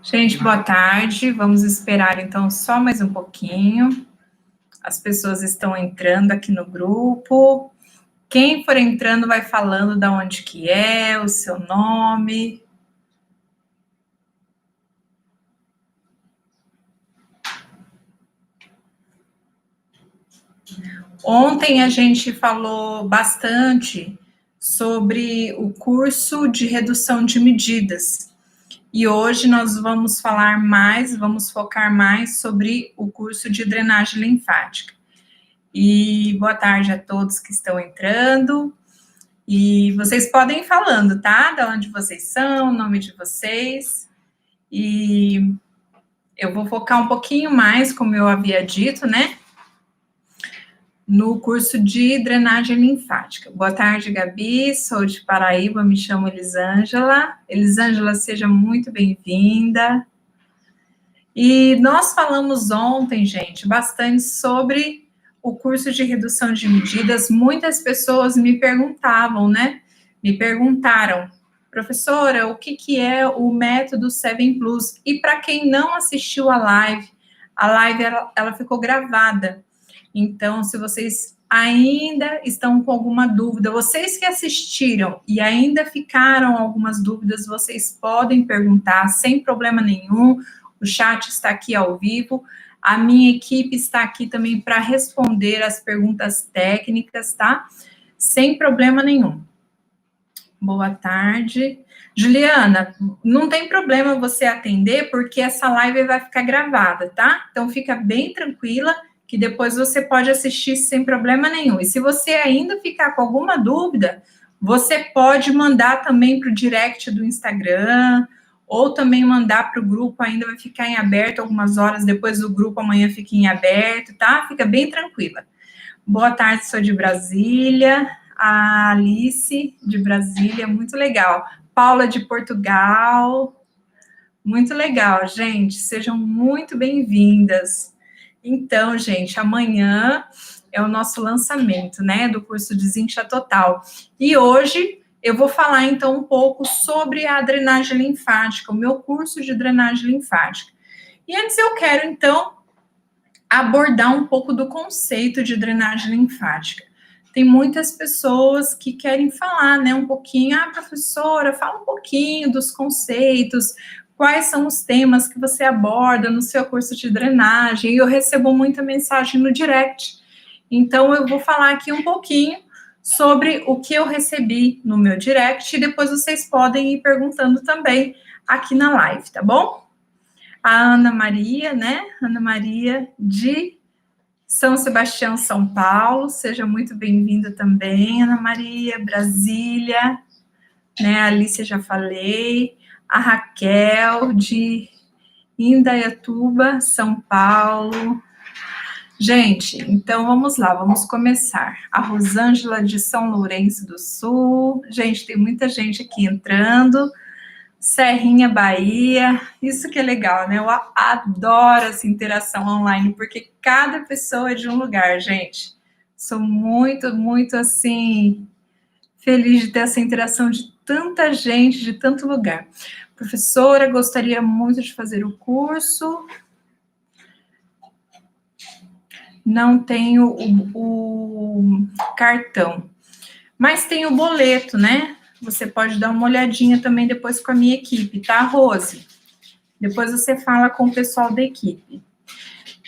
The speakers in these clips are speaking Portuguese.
Gente, boa tarde. Vamos esperar, então, só mais um pouquinho. As pessoas estão entrando aqui no grupo. Quem for entrando vai falando de onde que é, o seu nome. Ontem a gente falou bastante sobre o curso de redução de medidas. E hoje nós vamos falar mais, vamos focar mais sobre o curso de drenagem linfática. E boa tarde a todos que estão entrando. E vocês podem ir falando, tá? De onde vocês são, o nome de vocês. E eu vou focar um pouquinho mais, como eu havia dito, né? No curso de drenagem linfática. Boa tarde, Gabi, sou de Paraíba, me chamo Elisângela. Elisângela, seja muito bem-vinda. E nós falamos ontem, gente, bastante sobre o curso de redução de medidas. Muitas pessoas me perguntavam, né? Me perguntaram, professora, o que é o método 7 Plus? E para quem não assistiu a live ela ficou gravada. Então, se vocês ainda estão com alguma dúvida, vocês que assistiram e ainda ficaram algumas dúvidas, vocês podem perguntar sem problema nenhum. O chat está aqui ao vivo. A minha equipe está aqui também para responder as perguntas técnicas, tá? Sem problema nenhum. Boa tarde. Juliana, não tem problema você atender, porque essa live vai ficar gravada, tá? Então, fica bem tranquila, que depois você pode assistir sem problema nenhum. E se você ainda ficar com alguma dúvida, você pode mandar também para o direct do Instagram, ou também mandar para o grupo, ainda vai ficar em aberto algumas horas, depois do grupo amanhã fica em aberto, tá? Fica bem tranquila. Boa tarde, sou de Brasília, a Alice de Brasília, muito legal. Paula de Portugal, muito legal, gente, sejam muito bem-vindas. Então, gente, amanhã é o nosso lançamento, né, do curso Desincha Total. E hoje eu vou falar, então, um pouco sobre a drenagem linfática, o meu curso de drenagem linfática. E antes eu quero, então, abordar um pouco do conceito de drenagem linfática. Tem muitas pessoas que querem falar, né, um pouquinho, professora, fala um pouquinho dos conceitos, quais são os temas que você aborda no seu curso de drenagem, e eu recebo muita mensagem no direct. Então, eu vou falar aqui um pouquinho sobre o que eu recebi no meu direct, e depois vocês podem ir perguntando também aqui na live, tá bom? A Ana Maria, né? Ana Maria de São Sebastião, São Paulo, seja muito bem-vinda também, Ana Maria, Brasília, né? A Alice, já falei. A Raquel, de Indaiatuba, São Paulo. Gente, então vamos lá, vamos começar. A Rosângela, de São Lourenço do Sul. Gente, tem muita gente aqui entrando. Serrinha, Bahia. Isso que é legal, né? Eu adoro essa interação online, porque cada pessoa é de um lugar, gente. Sou muito, muito, assim, feliz de ter essa interação de tanta gente, de tanto lugar. Professora, gostaria muito de fazer o curso. Não tenho o cartão, mas tem o boleto, né? Você pode dar uma olhadinha também depois com a minha equipe, tá, Rose? Depois você fala com o pessoal da equipe.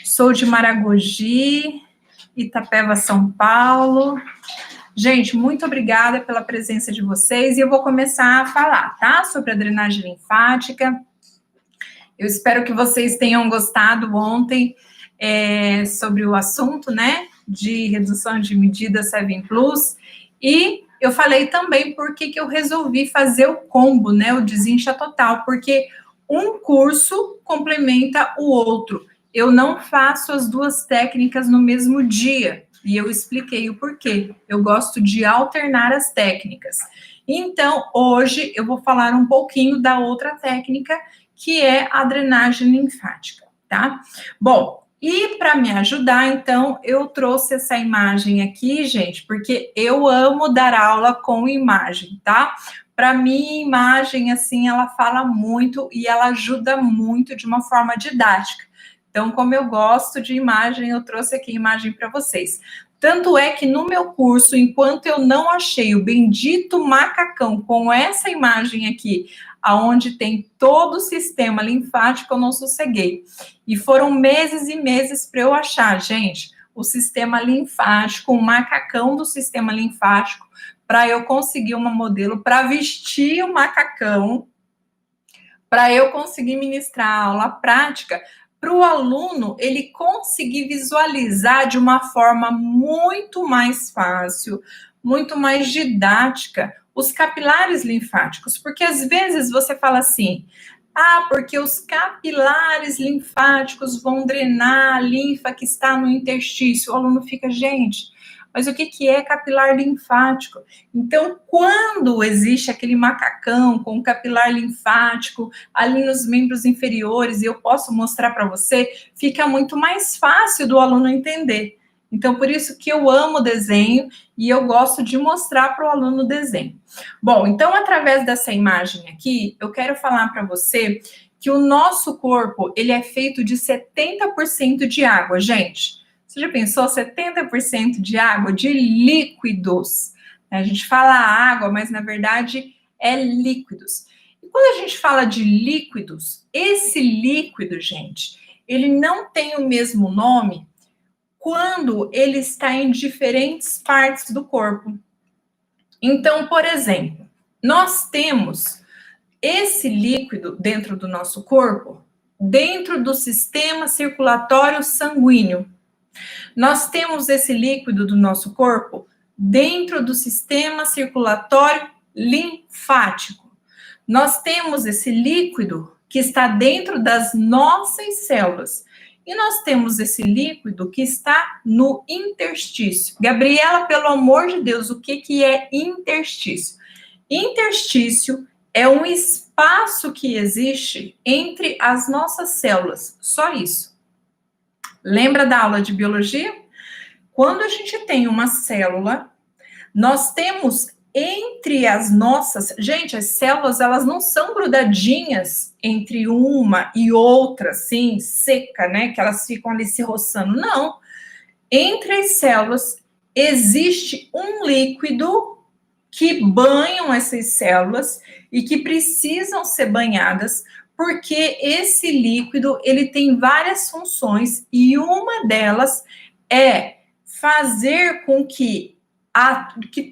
Sou de Maragogi, Itapeva, São Paulo. Gente, muito obrigada pela presença de vocês, e eu vou começar a falar, tá? Sobre a drenagem linfática. Eu espero que vocês tenham gostado ontem sobre o assunto, né? De redução de medidas 7 Plus. E eu falei também por que eu resolvi fazer o combo, né? O Desincha Total, porque um curso complementa o outro. Eu não faço as duas técnicas no mesmo dia. E eu expliquei o porquê. Eu gosto de alternar as técnicas. Então, hoje eu vou falar um pouquinho da outra técnica, que é a drenagem linfática, tá? Bom, e para me ajudar, então, eu trouxe essa imagem aqui, gente, porque eu amo dar aula com imagem, tá? para mim, imagem, assim, ela fala muito e ela ajuda muito de uma forma didática. Então, como eu gosto de imagem, eu trouxe aqui imagem para vocês. Tanto é que no meu curso, enquanto eu não achei o bendito macacão com essa imagem aqui, aonde tem todo o sistema linfático, eu não sosseguei. E foram meses e meses para eu achar, gente, o sistema linfático, o macacão do sistema linfático, para eu conseguir uma modelo para vestir o macacão, para eu conseguir ministrar a aula prática, para o aluno ele conseguir visualizar de uma forma muito mais fácil, muito mais didática, os capilares linfáticos, porque às vezes você fala assim, porque os capilares linfáticos vão drenar a linfa que está no interstício. O aluno fica, gente, mas o que é capilar linfático? Então, quando existe aquele macacão com capilar linfático ali nos membros inferiores, e eu posso mostrar para você, fica muito mais fácil do aluno entender. Então, por isso que eu amo o desenho e eu gosto de mostrar para o aluno o desenho. Bom, então, através dessa imagem aqui, eu quero falar para você que o nosso corpo, ele é feito de 70% de água, gente. Você já pensou 70% de água, de líquidos? A gente fala água, mas na verdade é líquidos. E quando a gente fala de líquidos, esse líquido, gente, ele não tem o mesmo nome quando ele está em diferentes partes do corpo. Então, por exemplo, nós temos esse líquido dentro do nosso corpo, dentro do sistema circulatório sanguíneo. Nós temos esse líquido do nosso corpo dentro do sistema circulatório linfático. Nós temos esse líquido que está dentro das nossas células. E nós temos esse líquido que está no interstício. Gabriela, pelo amor de Deus, o que é interstício? Interstício é um espaço que existe entre as nossas células. Só isso. Lembra da aula de biologia? Quando a gente tem uma célula, nós temos entre as nossas... Gente, as células, elas não são grudadinhas entre uma e outra, assim, seca, né? Que elas ficam ali se roçando. Não. Entre as células, existe um líquido que banham essas células e que precisam ser banhadas, porque esse líquido, ele tem várias funções e uma delas é fazer com que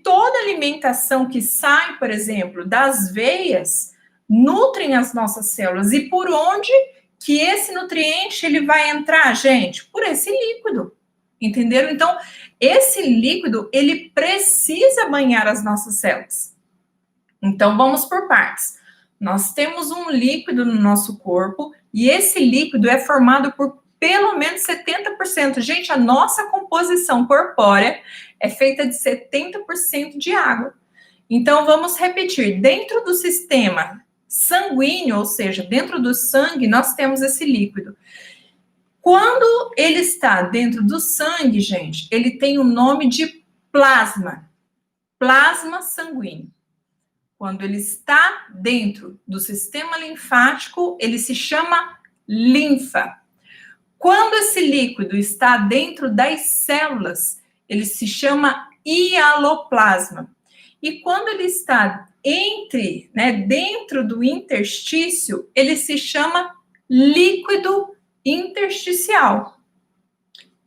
toda alimentação que sai, por exemplo, das veias, nutrem as nossas células. E por onde que esse nutriente ele vai entrar, gente? Por esse líquido, entenderam? Então, esse líquido, ele precisa banhar as nossas células. Então, vamos por partes. Nós temos um líquido no nosso corpo e esse líquido é formado por pelo menos 70%. Gente, a nossa composição corpórea é feita de 70% de água. Então, vamos repetir. Dentro do sistema sanguíneo, ou seja, dentro do sangue, nós temos esse líquido. Quando ele está dentro do sangue, gente, ele tem o nome de plasma. Plasma sanguíneo. Quando ele está dentro do sistema linfático, ele se chama linfa. Quando esse líquido está dentro das células, ele se chama hialoplasma. E quando ele está dentro do interstício, ele se chama líquido intersticial.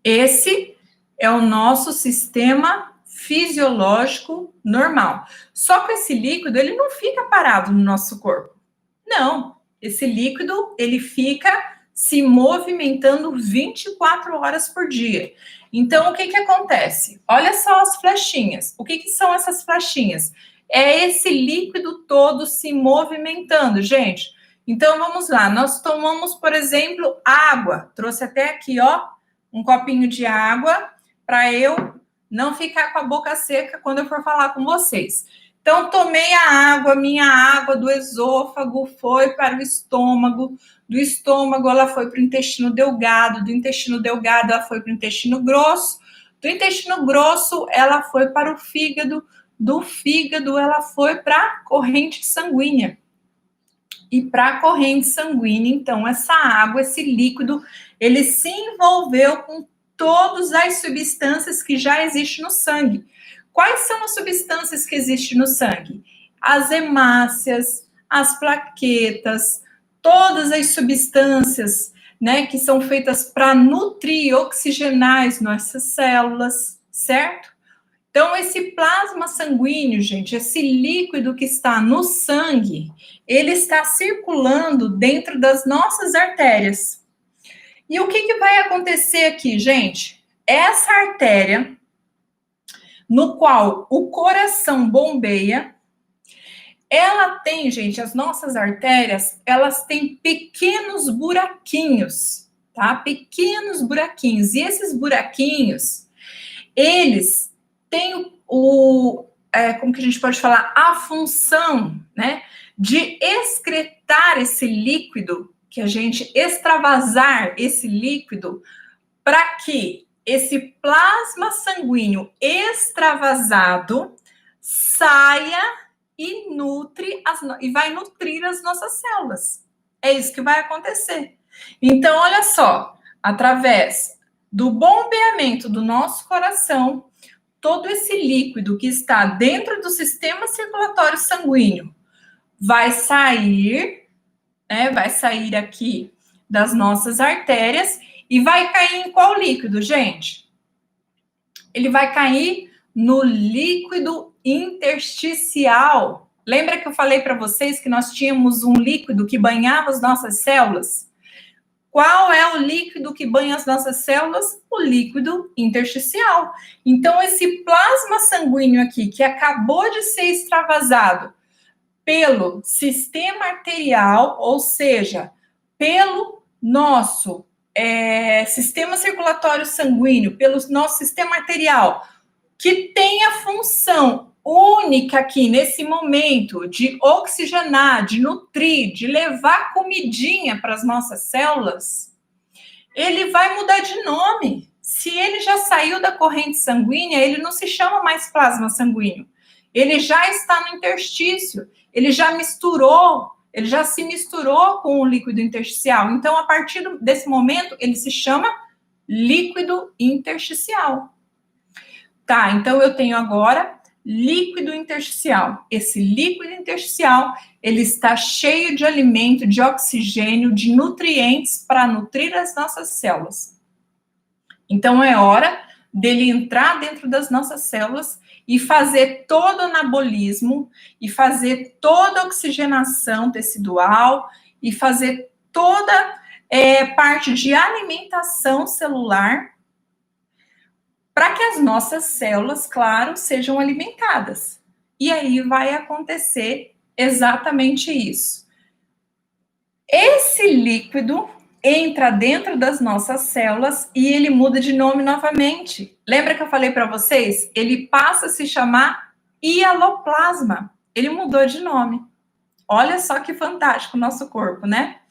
Esse é o nosso sistema fisiológico normal. Só que esse líquido, ele não fica parado no nosso corpo. Não, esse líquido, ele fica se movimentando 24 horas por dia. Então, o que acontece? Olha só as flechinhas. O que são essas flechinhas? É esse líquido todo se movimentando, gente. Então, vamos lá. Nós tomamos, por exemplo, água. Trouxe até aqui, ó, um copinho de água para eu não ficar com a boca seca quando eu for falar com vocês. Então, tomei a água, minha água do esôfago foi para o estômago, do estômago ela foi para o intestino delgado, do intestino delgado ela foi para o intestino grosso, do intestino grosso ela foi para o fígado, do fígado, ela foi para a corrente sanguínea. E para a corrente sanguínea, então, essa água, esse líquido, ele se envolveu com todas as substâncias que já existem no sangue. Quais são as substâncias que existem no sangue? As hemácias, as plaquetas, todas as substâncias, né, que são feitas para nutrir e oxigenar as nossas células, certo? Então, esse plasma sanguíneo, gente, esse líquido que está no sangue, ele está circulando dentro das nossas artérias. E o que vai acontecer aqui, gente? Essa artéria, no qual o coração bombeia, ela tem, gente, as nossas artérias, elas têm pequenos buraquinhos, tá? Pequenos buraquinhos. E esses buraquinhos, eles tem como que a gente pode falar, a função, né, de excretar esse líquido, que a gente extravasar esse líquido, para que esse plasma sanguíneo extravasado saia e vai nutrir as nossas células. É isso que vai acontecer. Então, olha só, através do bombeamento do nosso coração, todo esse líquido que está dentro do sistema circulatório sanguíneo vai sair, né? Vai sair aqui das nossas artérias e vai cair em qual líquido, gente? Ele vai cair no líquido intersticial. Lembra que eu falei para vocês que nós tínhamos um líquido que banhava as nossas células? Qual é o líquido que banha as nossas células? O líquido intersticial. Então, esse plasma sanguíneo aqui, que acabou de ser extravasado pelo sistema arterial, ou seja, pelo nosso sistema circulatório sanguíneo, pelo nosso sistema arterial, que tem a função única aqui nesse momento de oxigenar, de nutrir, de levar comidinha para as nossas células, ele vai mudar de nome. Se ele já saiu da corrente sanguínea, ele não se chama mais plasma sanguíneo. Ele já está no interstício, ele já se misturou com o líquido intersticial. Então, a partir desse momento, ele se chama líquido intersticial. Tá, então eu tenho agora líquido intersticial. Esse líquido intersticial, ele está cheio de alimento, de oxigênio, de nutrientes para nutrir as nossas células. Então, é hora dele entrar dentro das nossas células e fazer todo o anabolismo, e fazer toda a oxigenação tecidual, e fazer toda parte de alimentação celular, para que as nossas células, claro, sejam alimentadas. E aí vai acontecer exatamente isso. Esse líquido entra dentro das nossas células e ele muda de nome novamente. Lembra que eu falei para vocês? Ele passa a se chamar hialoplasma. Ele mudou de nome. Olha só que fantástico o nosso corpo, né?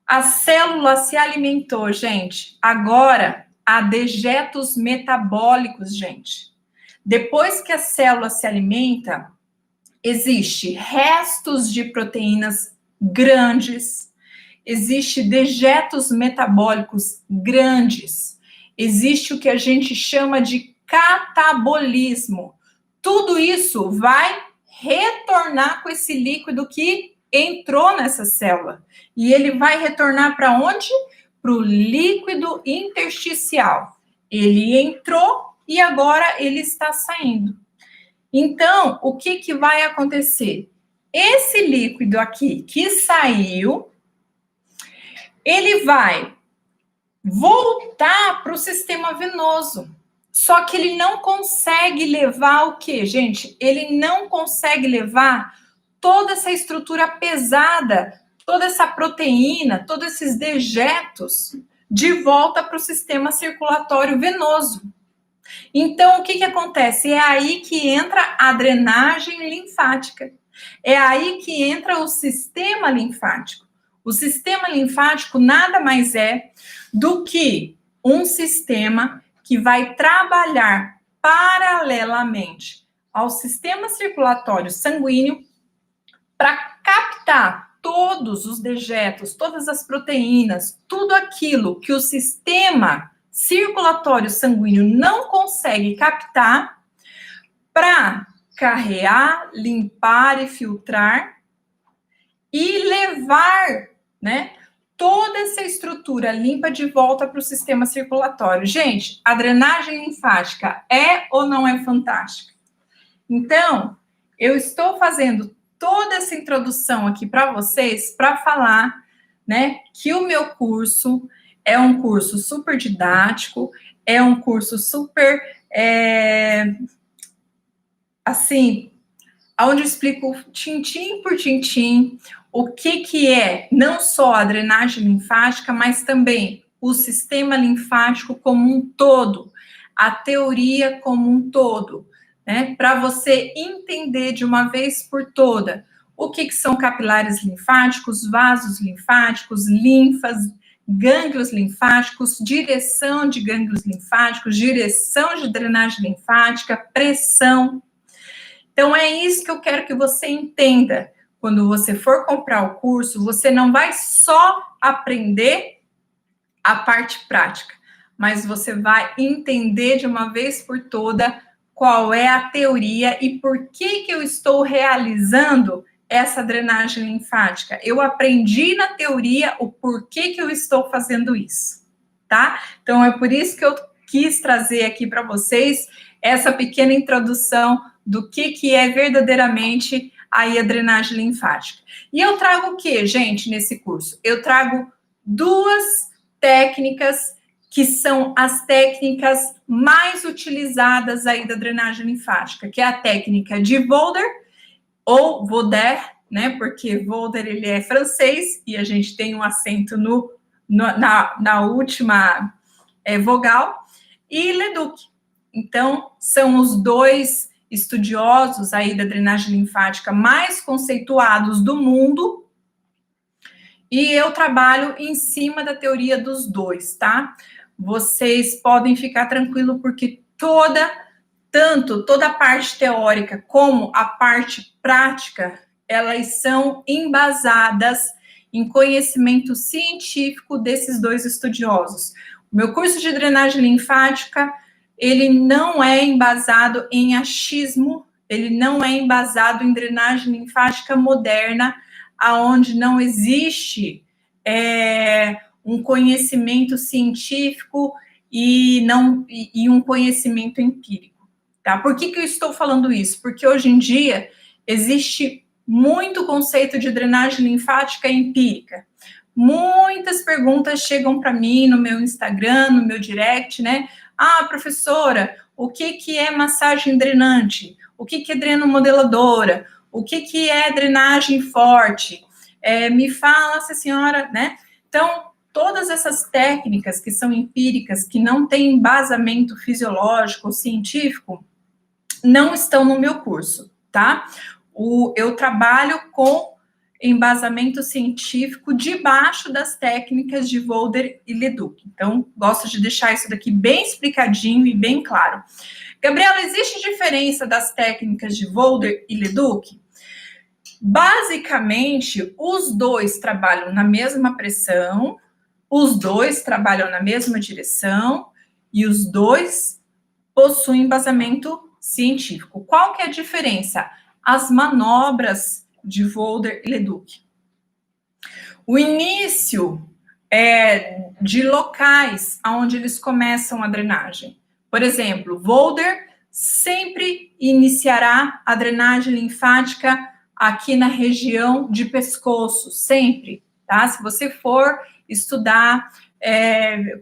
A célula se alimentou, gente. Agora há dejetos metabólicos, gente. Depois que a célula se alimenta, existe restos de proteínas grandes, existe dejetos metabólicos grandes, existe o que a gente chama de catabolismo. Tudo isso vai retornar com esse líquido que entrou nessa célula. E ele vai retornar para onde? Para o líquido intersticial. Ele entrou e agora ele está saindo. Então, o que vai acontecer? Esse líquido aqui que saiu, ele vai voltar para o sistema venoso. Só que ele não consegue levar o quê, gente? Ele não consegue levar toda essa estrutura pesada, toda essa proteína, todos esses dejetos de volta para o sistema circulatório venoso. Então, o que acontece? É aí que entra a drenagem linfática. É aí que entra o sistema linfático. O sistema linfático nada mais é do que um sistema que vai trabalhar paralelamente ao sistema circulatório sanguíneo para captar todos os dejetos, todas as proteínas, tudo aquilo que o sistema circulatório sanguíneo não consegue captar, para carrear, limpar e filtrar e levar, né, toda essa estrutura limpa de volta para o sistema circulatório. Gente, a drenagem linfática é ou não é fantástica? Então, eu estou fazendo toda essa introdução aqui para vocês para falar, né, que o meu curso é um curso super didático, é um curso super, assim, onde eu explico tintim por tintim o que é não só a drenagem linfática, mas também o sistema linfático como um todo, a teoria como um todo, né? Para você entender de uma vez por toda o que são capilares linfáticos, vasos linfáticos, linfas, gânglios linfáticos, direção de gânglios linfáticos, direção de drenagem linfática, pressão. Então, é isso que eu quero que você entenda. Quando você for comprar o curso, você não vai só aprender a parte prática, mas você vai entender de uma vez por toda qual é a teoria e por que eu estou realizando essa drenagem linfática. Eu aprendi na teoria o porquê que eu estou fazendo isso, tá? Então, é por isso que eu quis trazer aqui para vocês essa pequena introdução do que é verdadeiramente aí a drenagem linfática. E eu trago o que, gente, nesse curso? Eu trago 2 técnicas que são as técnicas mais utilizadas aí da drenagem linfática, que é a técnica de Volder, ou Voder, né, porque Volder, ele é francês, e a gente tem um acento na última vogal, e Leduc. Então, são os 2 estudiosos aí da drenagem linfática mais conceituados do mundo, e eu trabalho em cima da teoria dos 2, tá? Vocês podem ficar tranquilos, porque tanto toda a parte teórica como a parte prática, elas são embasadas em conhecimento científico desses 2 estudiosos. O meu curso de drenagem linfática, ele não é embasado em achismo, ele não é embasado em drenagem linfática moderna, aonde não existe um conhecimento científico e um conhecimento empírico, tá? Por que eu estou falando isso? Porque hoje em dia existe muito conceito de drenagem linfática empírica. Muitas perguntas chegam para mim no meu Instagram, no meu direct, né? Ah, professora, o que é massagem drenante? O que é drenomodeladora? O que é drenagem forte? Me fala, se a senhora, né? Então, todas essas técnicas que são empíricas, que não têm embasamento fisiológico ou científico, não estão no meu curso, tá? Eu trabalho com embasamento científico debaixo das técnicas de Volder e Leduc. Então, gosto de deixar isso daqui bem explicadinho e bem claro. Gabriela, existe diferença das técnicas de Volder e Leduc? Basicamente, os 2 trabalham na mesma pressão, os 2 trabalham na mesma direção e os 2 possuem embasamento científico. Qual que é a diferença? As manobras de Volder e Leduc. O início de locais onde eles começam a drenagem. Por exemplo, Volder sempre iniciará a drenagem linfática aqui na região de pescoço, sempre, tá? Se você for estudar,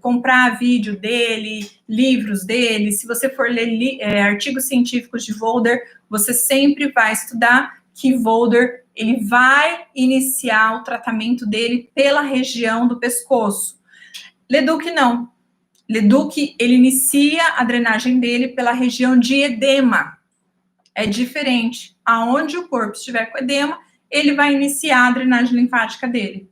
comprar vídeo dele, livros dele, se você for ler artigos científicos de Volder, você sempre vai estudar que Volder, ele vai iniciar o tratamento dele pela região do pescoço. Leduc não. Leduc, ele inicia a drenagem dele pela região de edema. É diferente. Aonde o corpo estiver com edema, ele vai iniciar a drenagem linfática dele.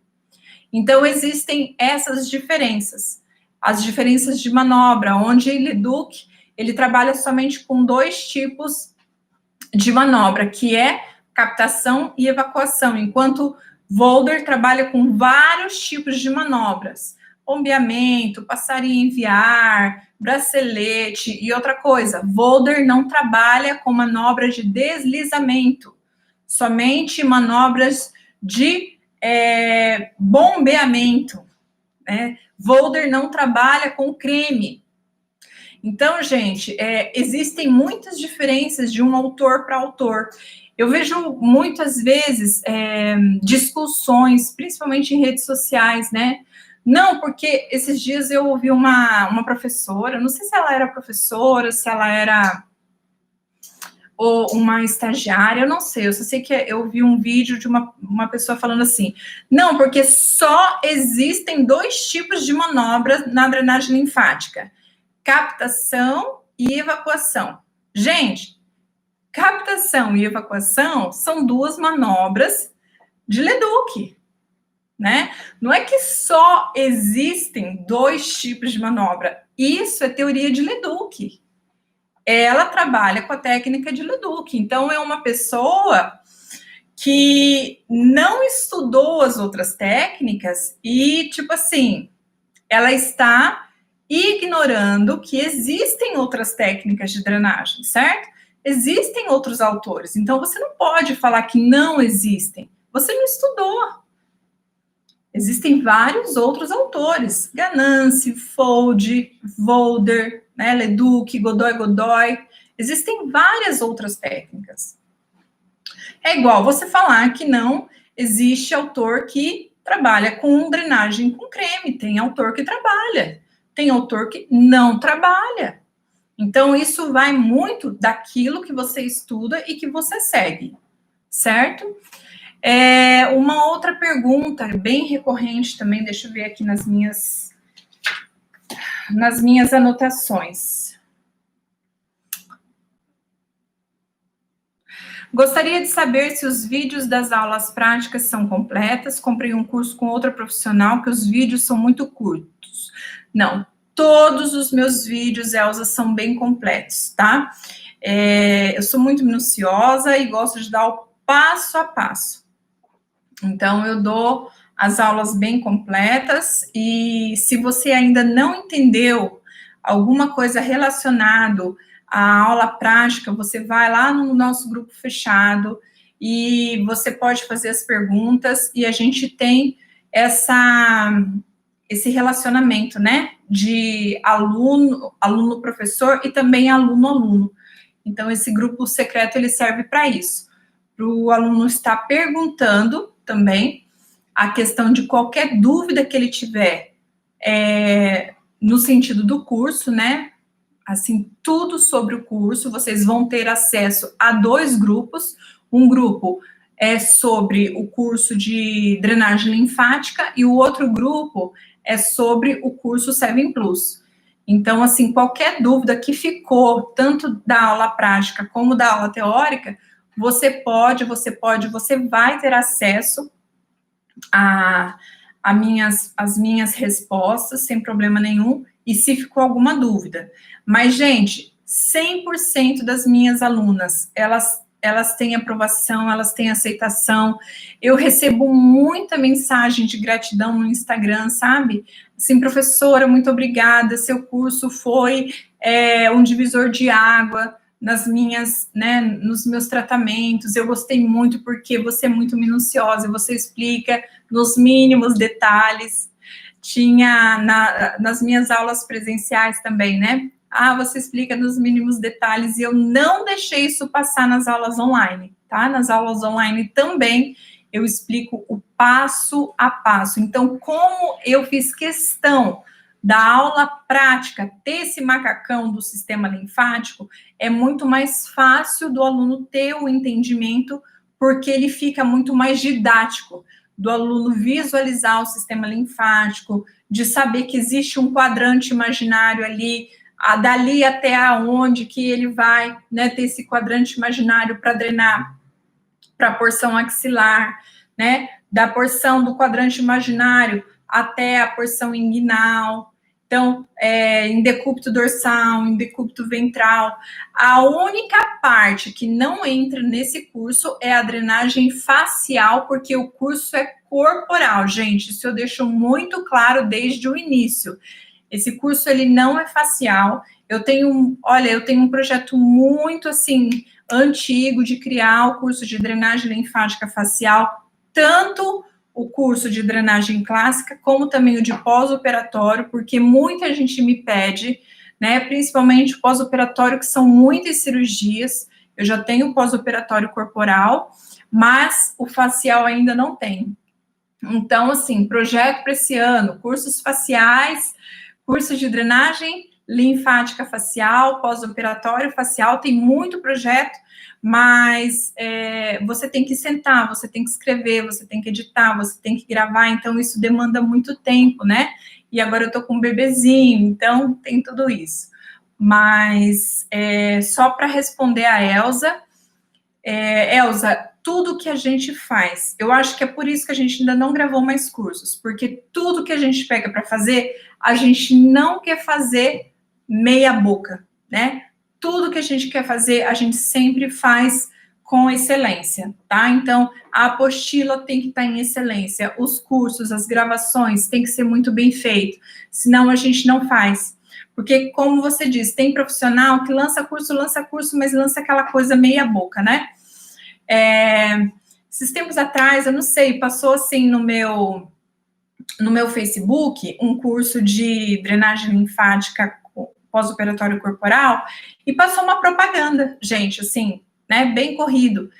Então, existem essas diferenças. As diferenças de manobra, onde Leduc, ele trabalha somente com 2 tipos de manobra, que é captação e evacuação, enquanto Volder trabalha com vários tipos de manobras. Bombeamento, passarinho enviar, bracelete e outra coisa. Volder não trabalha com manobras de deslizamento, somente manobras de bombeamento. Né? Volder não trabalha com creme. Então, gente, existem muitas diferenças de um autor para autor. Eu vejo muitas vezes discussões, principalmente em redes sociais, né? Não, porque esses dias eu ouvi uma professora, não sei se ela era professora, se ela era ou uma estagiária, eu não sei, eu só sei que eu vi um vídeo de uma pessoa falando assim, não, porque só existem 2 tipos de manobras na drenagem linfática, captação e evacuação. Gente, captação e evacuação são 2 manobras de Leduc, né? Não é que só existem 2 tipos de manobra, isso é teoria de Leduc. Ela trabalha com a técnica de Leduc, então é uma pessoa que não estudou as outras técnicas e, tipo assim, ela está ignorando que existem outras técnicas de drenagem, certo? Existem outros autores, então você não pode falar que não existem. Você não estudou. Existem vários outros autores, Ganassi, Fold, Volder, né, Leduc, Godoy. Existem várias outras técnicas. É igual você falar que não existe autor que trabalha com drenagem com creme. Tem autor que trabalha, tem autor que não trabalha. Então, isso vai muito daquilo que você estuda e que você segue, certo? Uma outra pergunta, bem recorrente também, deixa eu ver aqui nas minhas anotações. Gostaria de saber se os vídeos das aulas práticas são completas. Comprei um curso com outra profissional que os vídeos são muito curtos. Não, todos os meus vídeos, Elza, são bem completos, tá? Eu sou muito minuciosa e gosto de dar o passo a passo. Então, eu dou as aulas bem completas e se você ainda não entendeu alguma coisa relacionado à aula prática, você vai lá no nosso grupo fechado e você pode fazer as perguntas e a gente tem esse relacionamento, né, de aluno-professor e também aluno-aluno. Então, esse grupo secreto, ele serve para isso, para o aluno estar perguntando também a questão de qualquer dúvida que ele tiver no sentido do curso, né? Assim, tudo sobre o curso, vocês vão ter acesso a 2 grupos. Um grupo é sobre o curso de drenagem linfática e o outro grupo é sobre o curso 7 Plus. Então, assim, qualquer dúvida que ficou, tanto da aula prática como da aula teórica, você vai ter acesso às minhas respostas, sem problema nenhum, e se ficou alguma dúvida. Mas, gente, 100% das minhas alunas, elas têm aprovação, elas têm aceitação. Eu recebo muita mensagem de gratidão no Instagram, sabe? Assim, professora, muito obrigada, seu curso foi um divisor de água nos meus tratamentos. Eu gostei muito porque você é muito minuciosa, você explica nos mínimos detalhes. Tinha nas minhas aulas presenciais também, né? Você explica nos mínimos detalhes, e eu não deixei isso passar nas aulas online, tá? Nas aulas online também eu explico o passo a passo. Então, como eu fiz questão da aula prática ter esse macacão do sistema linfático, é muito mais fácil do aluno ter o entendimento, porque ele fica muito mais didático, do aluno visualizar o sistema linfático, de saber que existe um quadrante imaginário ali, dali até aonde que ele vai, né, ter esse quadrante imaginário para drenar para a porção axilar, né, da porção do quadrante imaginário até a porção inguinal. Então, em decúbito dorsal, em decúbito ventral. A única parte que não entra nesse curso é a drenagem facial, porque o curso é corporal, gente. Isso eu deixo muito claro desde o início. Esse curso, ele não é facial. Eu tenho um projeto muito, assim, antigo de criar o curso de drenagem linfática facial, tanto o curso de drenagem clássica, como também o de pós-operatório, porque muita gente me pede, né, principalmente o pós-operatório, que são muitas cirurgias. Eu já tenho pós-operatório corporal, mas o facial ainda não tem. Então, assim, projeto para esse ano, cursos faciais, curso de drenagem linfática facial, pós-operatório facial, tem muito projeto, mas você tem que sentar, você tem que escrever, você tem que editar, você tem que gravar, então isso demanda muito tempo, né? E agora eu tô com um bebezinho, então tem tudo isso. Mas só para responder a Elza, Elza, tudo que a gente faz, eu acho que é por isso que a gente ainda não gravou mais cursos, porque tudo que a gente pega para fazer, a gente não quer fazer meia boca, né? Tudo que a gente quer fazer, a gente sempre faz com excelência, tá? Então, a apostila tem que estar em excelência, os cursos, as gravações tem que ser muito bem feito, senão a gente não faz. Porque, como você disse, tem profissional que lança curso, mas lança aquela coisa meia boca, né? Esses tempos atrás, eu não sei, passou assim no meu Facebook um curso de drenagem linfática pós-operatório corporal e passou uma propaganda, gente, assim, né, bem corrido.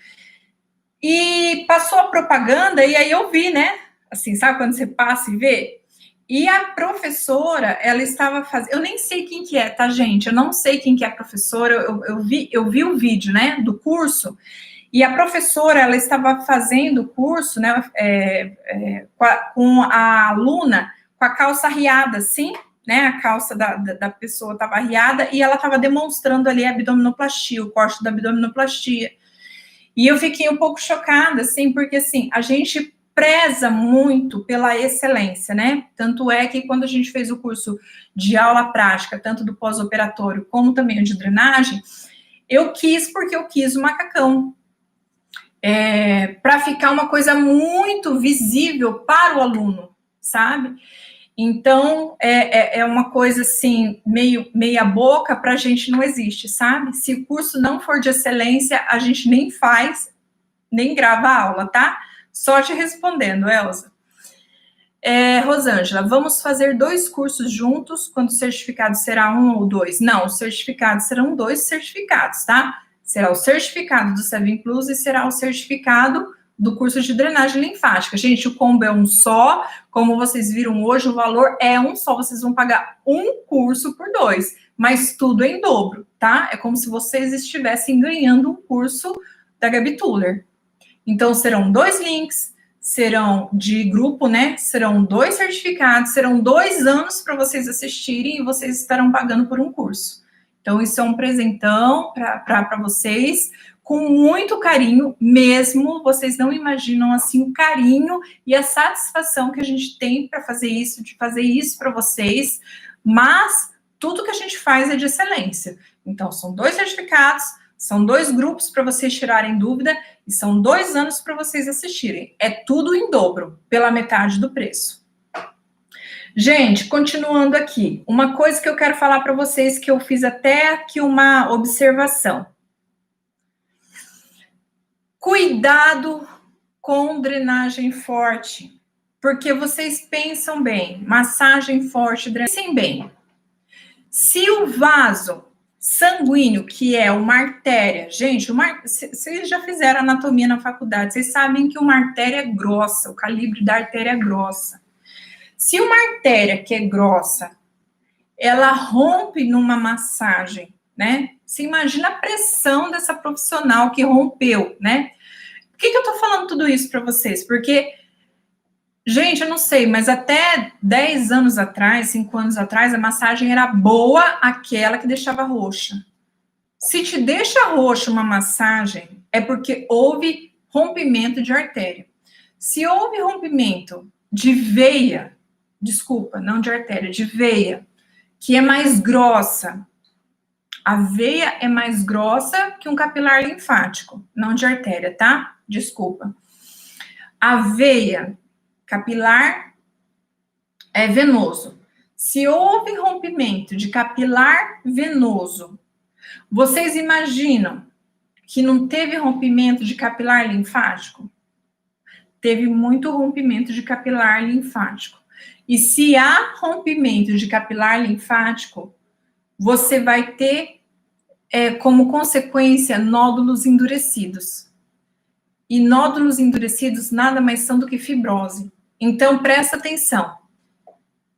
E passou a propaganda e aí eu vi, né, assim, sabe quando você passa e vê? E a professora, ela estava fazendo, eu nem sei quem que é, tá, gente? Eu não sei quem que é a professora, eu vi o vídeo, né, do curso. E a professora, ela estava fazendo o curso, né, com a aluna com a calça riada, assim, né, a calça da pessoa estava riada, e ela estava demonstrando ali a abdominoplastia, o corte da abdominoplastia. E eu fiquei um pouco chocada, assim, porque, assim, a gente preza muito pela excelência, né? Tanto é que quando a gente fez o curso de aula prática, tanto do pós-operatório como também o de drenagem, eu quis porque eu quis o macacão, para ficar uma coisa muito visível para o aluno, sabe? Então, é uma coisa assim, meia boca, para a gente não existe, sabe? Se o curso não for de excelência, a gente nem faz, nem grava a aula, tá? Só te respondendo, Elza. Rosângela, vamos fazer 2 cursos juntos, quando o certificado será 1 ou 2? Não, os certificados serão 2 certificados, tá? Será o certificado do Seven Plus e será o certificado do curso de drenagem linfática. Gente, o combo é um só, como vocês viram hoje, o valor é um só, vocês vão pagar um curso por 2, mas tudo em dobro, tá? É como se vocês estivessem ganhando um curso da Gabi Tuller. Então, serão 2 links, serão de grupo, né? Serão 2 certificados, serão 2 anos para vocês assistirem e vocês estarão pagando por um curso. Então, isso é um presentão para vocês, com muito carinho mesmo. Vocês não imaginam, assim, o carinho e a satisfação que a gente tem para fazer isso, de fazer isso para vocês. Mas tudo que a gente faz é de excelência. Então, são 2 certificados, são 2 grupos para vocês tirarem dúvida e são 2 anos para vocês assistirem. É tudo em dobro, pela metade do preço. Gente, continuando aqui, uma coisa que eu quero falar para vocês, que eu fiz até aqui uma observação. Cuidado com drenagem forte, porque vocês pensam bem, massagem forte, pensem bem. Se o vaso sanguíneo, que é uma artéria, gente, vocês já fizeram anatomia na faculdade, vocês sabem que uma artéria é grossa, o calibre da artéria é grossa. Se uma artéria que é grossa, ela rompe numa massagem, né? Você imagina a pressão dessa profissional que rompeu, né? Por que eu tô falando tudo isso para vocês? Porque, gente, eu não sei, mas até 10 anos atrás, 5 anos atrás, a massagem era boa, aquela que deixava roxa. Se te deixa roxa uma massagem, é porque houve rompimento de artéria. Se houve rompimento de veia, desculpa, não de artéria, de veia, que é mais grossa. A veia é mais grossa que um capilar linfático, não de artéria, tá? Desculpa. A veia capilar é venoso. Se houve rompimento de capilar venoso, vocês imaginam que não teve rompimento de capilar linfático? Teve muito rompimento de capilar linfático. E se há rompimento de capilar linfático, você vai ter, como consequência, nódulos endurecidos. E nódulos endurecidos nada mais são do que fibrose. Então, presta atenção.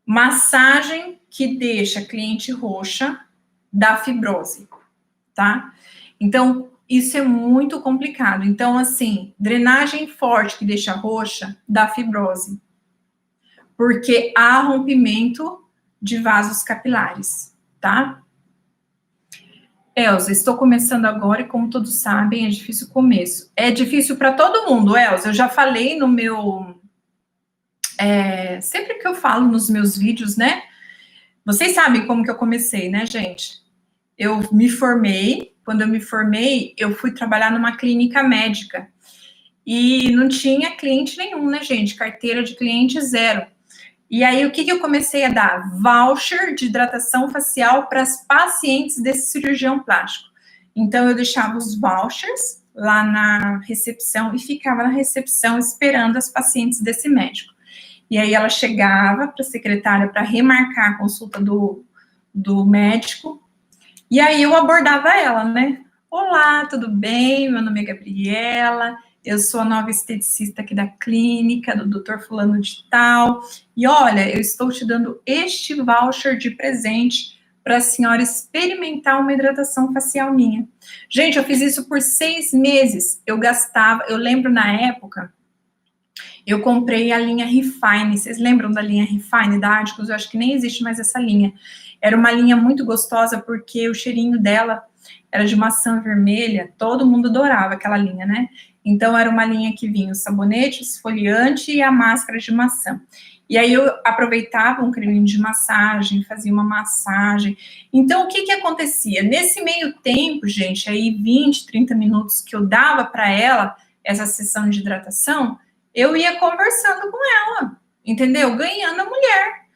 Massagem que deixa a cliente roxa dá fibrose, tá? Então, isso é muito complicado. Então, assim, drenagem forte que deixa roxa dá fibrose. Porque há rompimento de vasos capilares, tá? Elza, estou começando agora e, como todos sabem, é difícil o começo. É difícil para todo mundo, Elza. Eu já falei no meu... sempre que eu falo nos meus vídeos, né? Vocês sabem como que eu comecei, né, gente? Eu me formei. Quando eu me formei, eu fui trabalhar numa clínica médica. E não tinha cliente nenhum, né, gente? Carteira de cliente zero. E aí, o que eu comecei a dar? Voucher de hidratação facial para as pacientes desse cirurgião plástico. Então, eu deixava os vouchers lá na recepção e ficava na recepção esperando as pacientes desse médico. E aí, ela chegava para a secretária para remarcar a consulta do médico. E aí, eu abordava ela, né? Olá, tudo bem? Meu nome é Gabriela. Eu sou a nova esteticista aqui da clínica, do Dr. Fulano de Tal. E olha, eu estou te dando este voucher de presente para a senhora experimentar uma hidratação facial minha. Gente, eu fiz isso por 6 meses. Eu lembro na época, eu comprei a linha Refine. Vocês lembram da linha Refine da Articus? Eu acho que nem existe mais essa linha. Era uma linha muito gostosa porque o cheirinho dela era de maçã vermelha. Todo mundo adorava aquela linha, né? Então, era uma linha que vinha o sabonete, o esfoliante e a máscara de maçã. E aí, eu aproveitava um creminho de massagem, fazia uma massagem. Então, o que acontecia? Nesse meio tempo, gente, aí 20, 30 minutos que eu dava para ela, essa sessão de hidratação, eu ia conversando com ela, entendeu? Ganhando a mulher.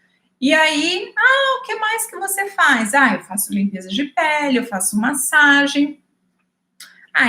E aí, o que mais que você faz? Eu faço limpeza de pele, eu faço massagem.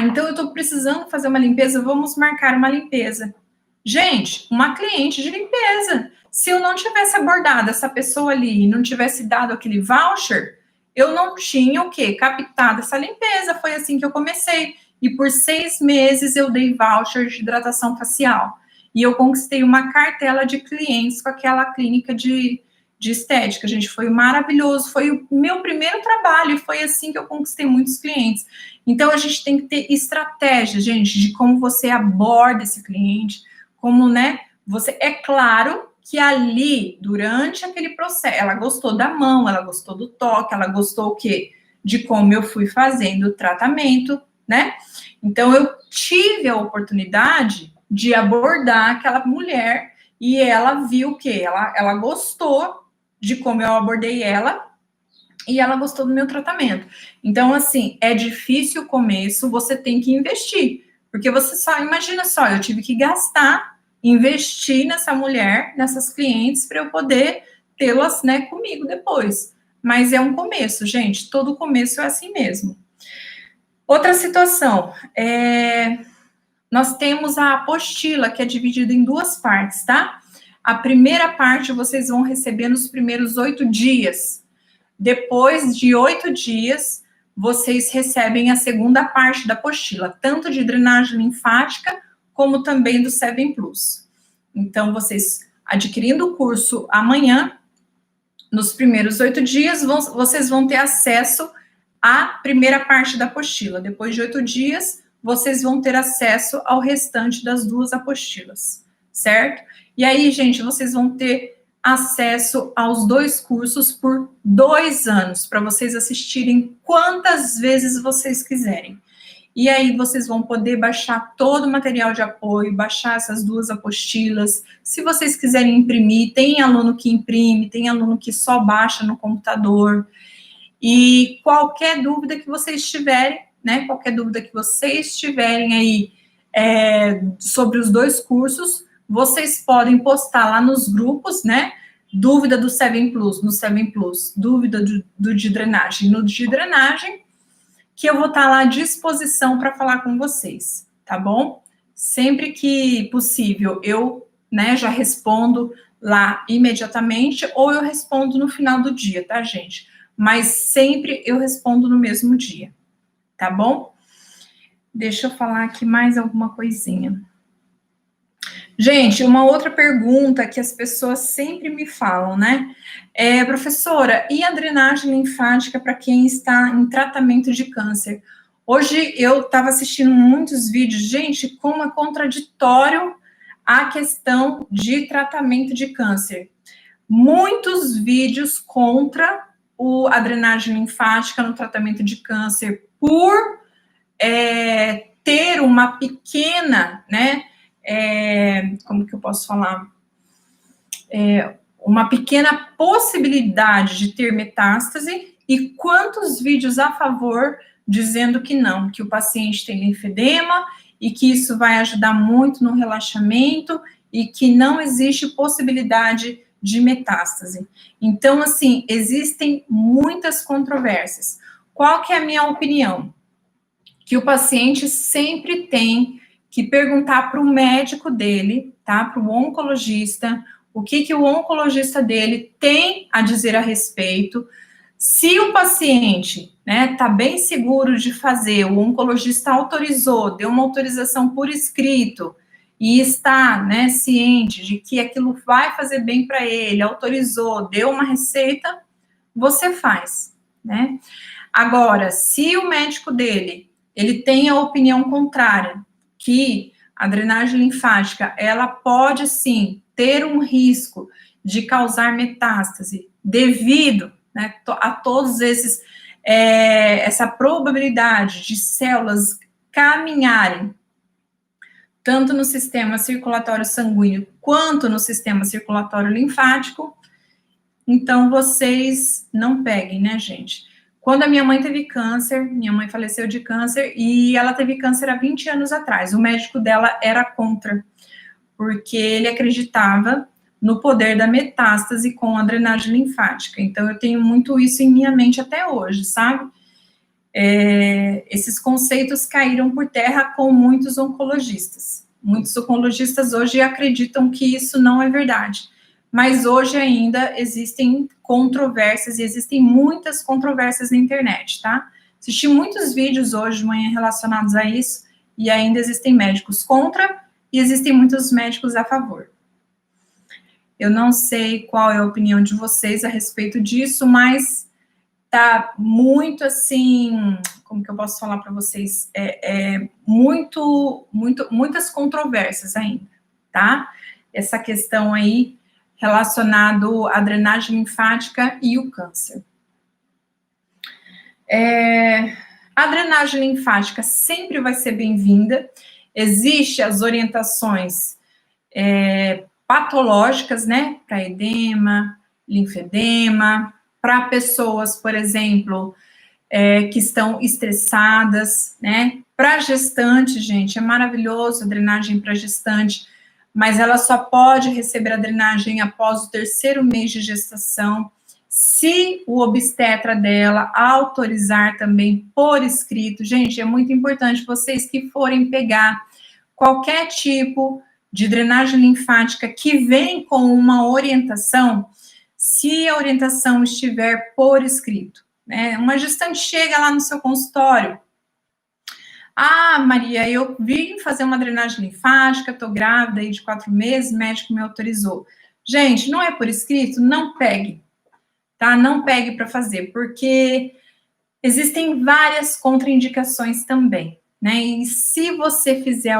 Então eu tô precisando fazer uma limpeza, vamos marcar uma limpeza. Gente, uma cliente de limpeza. Se eu não tivesse abordado essa pessoa ali e não tivesse dado aquele voucher, eu não tinha o quê? Captado essa limpeza. Foi assim que eu comecei. E por 6 meses eu dei voucher de hidratação facial. E eu conquistei uma cartela de clientes com aquela clínica de estética, gente, foi maravilhoso, foi o meu primeiro trabalho, e foi assim que eu conquistei muitos clientes. Então, a gente tem que ter estratégia, gente, de como você aborda esse cliente, como, né, é claro que ali, durante aquele processo, ela gostou da mão, ela gostou do toque, ela gostou o quê? De como eu fui fazendo o tratamento, né? Então, eu tive a oportunidade de abordar aquela mulher e ela viu o quê? Ela gostou de como eu abordei ela, e ela gostou do meu tratamento. Então, assim, é difícil o começo, você tem que investir, porque você imagina só, eu tive que investir nessa mulher, nessas clientes, para eu poder tê-las, né, comigo depois. Mas é um começo, gente, todo começo é assim mesmo. Outra situação, nós temos a apostila, que é dividida em 2 partes, tá? A primeira parte vocês vão receber nos primeiros 8 dias. Depois de 8 dias, vocês recebem a segunda parte da apostila, tanto de drenagem linfática, como também do 7 Plus. Então, vocês adquirindo o curso amanhã, nos primeiros 8 dias, vocês vão ter acesso à primeira parte da apostila. Depois de 8 dias, vocês vão ter acesso ao restante das 2 apostilas, certo? E aí, gente, vocês vão ter acesso aos 2 cursos por 2 anos, para vocês assistirem quantas vezes vocês quiserem. E aí vocês vão poder baixar todo o material de apoio, baixar essas 2 apostilas. Se vocês quiserem imprimir, tem aluno que imprime, tem aluno que só baixa no computador. E qualquer dúvida que vocês tiverem, né? Qualquer dúvida que vocês tiverem aí sobre os 2 cursos, vocês podem postar lá nos grupos, né? Dúvida do 7 Plus, no 7 Plus, dúvida do de drenagem, no de drenagem, que eu vou estar lá à disposição para falar com vocês, tá bom? Sempre que possível, eu, né, já respondo lá imediatamente, ou eu respondo no final do dia, tá, gente? Mas sempre eu respondo no mesmo dia, tá bom? Deixa eu falar aqui mais alguma coisinha. Gente, uma outra pergunta que as pessoas sempre me falam, né? Professora, e a drenagem linfática para quem está em tratamento de câncer? Hoje eu estava assistindo muitos vídeos, gente, como é contraditório a questão de tratamento de câncer. Muitos vídeos contra a drenagem linfática no tratamento de câncer por ter uma pequena, né? Como que eu posso falar? Uma pequena possibilidade de ter metástase, e quantos vídeos a favor dizendo que não, que o paciente tem linfedema e que isso vai ajudar muito no relaxamento e que não existe possibilidade de metástase. Então, assim, existem muitas controvérsias. Qual que é a minha opinião? Que o paciente sempre tem que perguntar para o médico dele, tá? Para o oncologista, o que o oncologista dele tem a dizer a respeito. Se o paciente, né, tá bem seguro de fazer, o oncologista autorizou, deu uma autorização por escrito e está, né, ciente de que aquilo vai fazer bem para ele, autorizou, deu uma receita, você faz, né? Agora, se o médico dele, ele tem a opinião contrária, que a drenagem linfática, ela pode sim ter um risco de causar metástase devido, né, a todos esses, essa probabilidade de células caminharem tanto no sistema circulatório sanguíneo quanto no sistema circulatório linfático, então vocês não peguem, né, gente? Quando a minha mãe teve câncer, minha mãe faleceu de câncer, e ela teve câncer há 20 anos atrás. O médico dela era contra, porque ele acreditava no poder da metástase com a drenagem linfática. Então, eu tenho muito isso em minha mente até hoje, sabe? Esses conceitos caíram por terra com muitos oncologistas. Muitos oncologistas hoje acreditam que isso não é verdade. Mas hoje ainda existem controvérsias, e existem muitas controvérsias na internet, tá? Assisti muitos vídeos hoje de manhã relacionados a isso, e ainda existem médicos contra, e existem muitos médicos a favor. Eu não sei qual é a opinião de vocês a respeito disso, mas tá muito assim, como que eu posso falar para vocês? Muitas controvérsias ainda, tá? Essa questão aí relacionado à drenagem linfática e o câncer. A drenagem linfática sempre vai ser bem-vinda. Existem as orientações patológicas, né, para edema, linfedema, para pessoas, por exemplo, que estão estressadas, né, para gestante, gente, é maravilhoso a drenagem para gestante, mas ela só pode receber a drenagem após o 3º mês de gestação, se o obstetra dela autorizar também por escrito. Gente, é muito importante vocês que forem pegar qualquer tipo de drenagem linfática que vem com uma orientação, se a orientação estiver por escrito, né? Uma gestante chega lá no seu consultório, Maria, eu vim fazer uma drenagem linfática, estou grávida aí de 4 meses, o médico me autorizou. Gente, não é por escrito? Não pegue, tá? Não pegue para fazer, porque existem várias contraindicações também, né? E se você fizer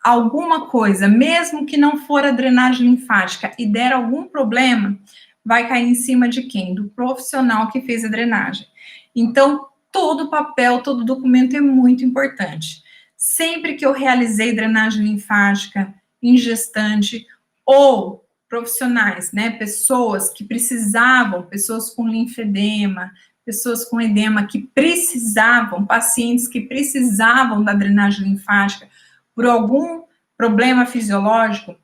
alguma coisa, mesmo que não for a drenagem linfática, e der algum problema, vai cair em cima de quem? Do profissional que fez a drenagem. Então, todo papel, todo documento é muito importante. Sempre que eu realizei drenagem linfática em gestante ou profissionais, né, pessoas que precisavam, pessoas com linfedema, pessoas com edema que precisavam, pacientes que precisavam da drenagem linfática por algum problema fisiológico,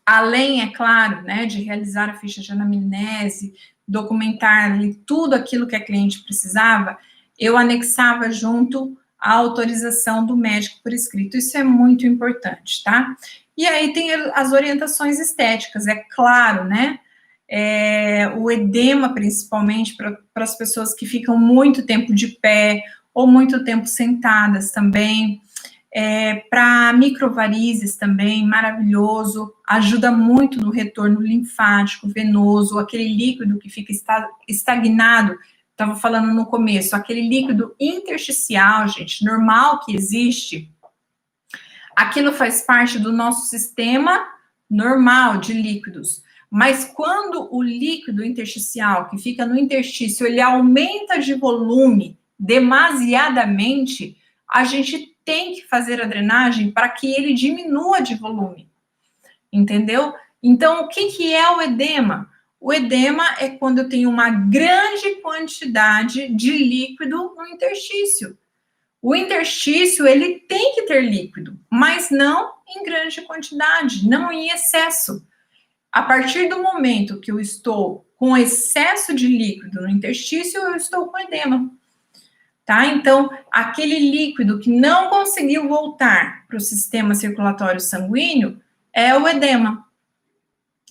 além, é claro, né, de realizar a ficha de anamnese, documentar ali tudo aquilo que a cliente precisava, eu anexava junto a autorização do médico por escrito. Isso é muito importante, tá? E aí tem as orientações estéticas, é claro, né? O edema, principalmente, para as pessoas que ficam muito tempo de pé ou muito tempo sentadas também. Para microvarizes também, maravilhoso, ajuda muito no retorno linfático, venoso, aquele líquido que fica estagnado, estava falando no começo, aquele líquido intersticial, gente, normal que existe, aquilo faz parte do nosso sistema normal de líquidos. Mas quando o líquido intersticial, que fica no interstício, ele aumenta de volume demasiadamente, a gente tem que fazer a drenagem para que ele diminua de volume, entendeu? Então, o que é o edema? O edema é quando eu tenho uma grande quantidade de líquido no interstício. O interstício, ele tem que ter líquido, mas não em grande quantidade, não em excesso. A partir do momento que eu estou com excesso de líquido no interstício, eu estou com edema. Tá? Então, aquele líquido que não conseguiu voltar para o sistema circulatório sanguíneo é o edema.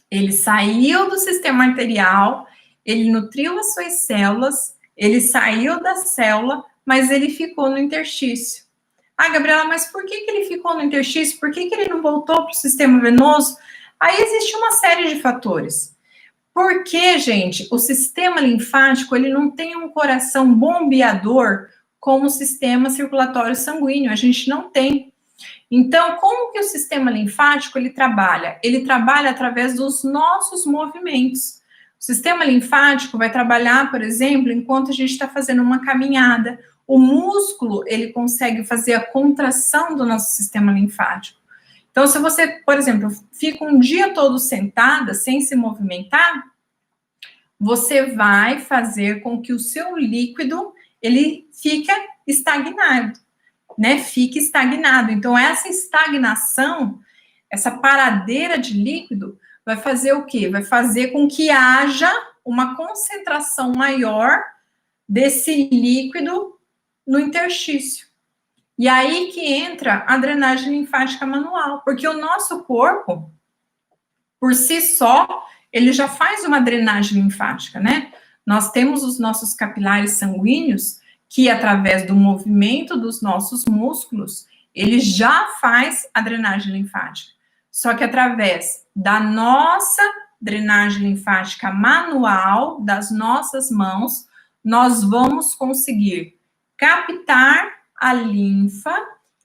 Ele saiu do sistema arterial, ele nutriu as suas células, ele saiu da célula, mas ele ficou no interstício. Ah, Gabriela, mas por que ele ficou no interstício? Por que ele não voltou para o sistema venoso? Aí existe uma série de fatores. Porque, gente, o sistema linfático, ele não tem um coração bombeador como o sistema circulatório sanguíneo, a gente não tem. Então, como que o sistema linfático, ele trabalha? Ele trabalha através dos nossos movimentos. O sistema linfático vai trabalhar, por exemplo, enquanto a gente está fazendo uma caminhada. O músculo, ele consegue fazer a contração do nosso sistema linfático. Então, se você, por exemplo, fica um dia todo sentada, sem se movimentar, você vai fazer com que o seu líquido, ele fique estagnado, né? Fique estagnado. Então, essa estagnação, essa paradeira de líquido, vai fazer o quê? Vai fazer com que haja uma concentração maior desse líquido no interstício. E aí que entra a drenagem linfática manual, porque o nosso corpo, por si só, ele já faz uma drenagem linfática, né? Nós temos os nossos capilares sanguíneos, que através do movimento dos nossos músculos, ele já faz a drenagem linfática. Só que através da nossa drenagem linfática manual, das nossas mãos, nós vamos conseguir captar a linfa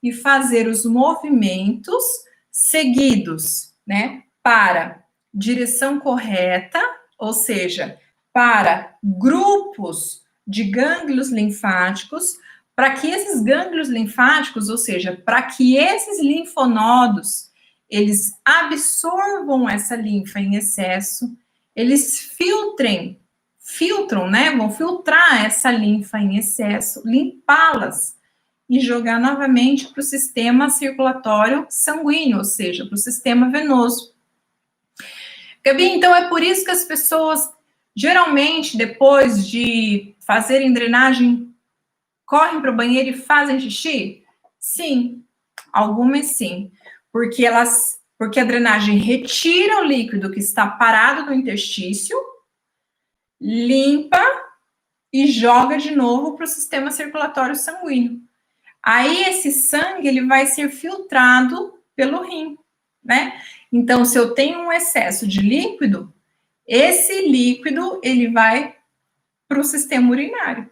e fazer os movimentos seguidos, né, para direção correta, ou seja, para grupos de gânglios linfáticos, para que esses gânglios linfáticos, ou seja, para que esses linfonodos, eles absorvam essa linfa em excesso, eles filtram, né, vão filtrar essa linfa em excesso, limpá-las, e jogar novamente para o sistema circulatório sanguíneo, ou seja, para o sistema venoso. Gabi, então é por isso que as pessoas, geralmente, depois de fazerem drenagem, correm para o banheiro e fazem xixi? Sim, algumas sim, porque a drenagem retira o líquido que está parado no interstício, limpa e joga de novo para o sistema circulatório sanguíneo. Aí esse sangue, ele vai ser filtrado pelo rim, né? Então, se eu tenho um excesso de líquido, esse líquido, ele vai para o sistema urinário.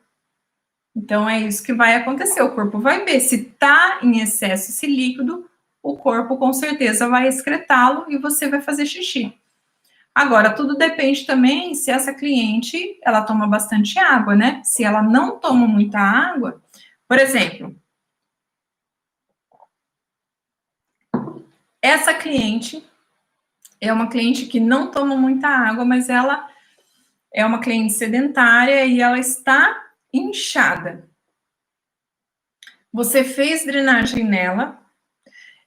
Então, é isso que vai acontecer. O corpo vai ver se está em excesso esse líquido, o corpo com certeza vai excretá-lo e você vai fazer xixi. Agora, tudo depende também se essa cliente, ela toma bastante água, né? Se ela não toma muita água, por exemplo, essa cliente é uma cliente que não toma muita água, mas ela é uma cliente sedentária e ela está inchada. Você fez drenagem nela,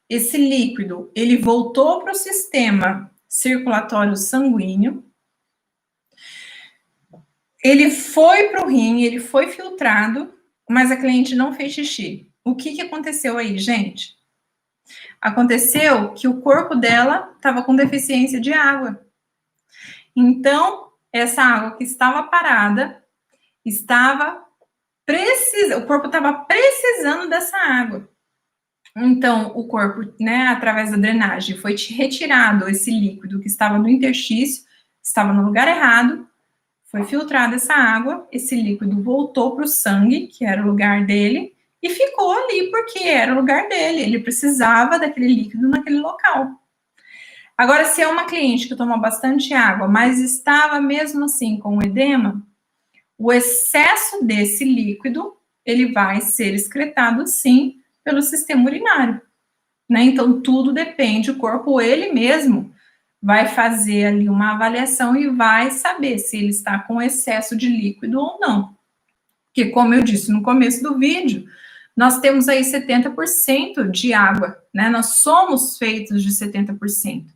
esse líquido, ele voltou para o sistema circulatório sanguíneo, ele foi para o rim, ele foi filtrado, mas a cliente não fez xixi. O que aconteceu aí, gente? Aconteceu que o corpo dela estava com deficiência de água. Então, essa água que estava parada, o corpo estava precisando dessa água. Então, o corpo, né, através da drenagem, foi retirado esse líquido que estava no interstício, estava no lugar errado, foi filtrada essa água, esse líquido voltou para o sangue, que era o lugar dele, e ficou ali porque era o lugar dele, ele precisava daquele líquido naquele local. Agora, se é uma cliente que toma bastante água, mas estava mesmo assim com edema, o excesso desse líquido, ele vai ser excretado, sim, pelo sistema urinário, né? Então, tudo depende, o corpo, ele mesmo, vai fazer ali uma avaliação e vai saber se ele está com excesso de líquido ou não. Porque, como eu disse no começo do vídeo, nós temos aí 70% de água, né? Nós somos feitos de 70%.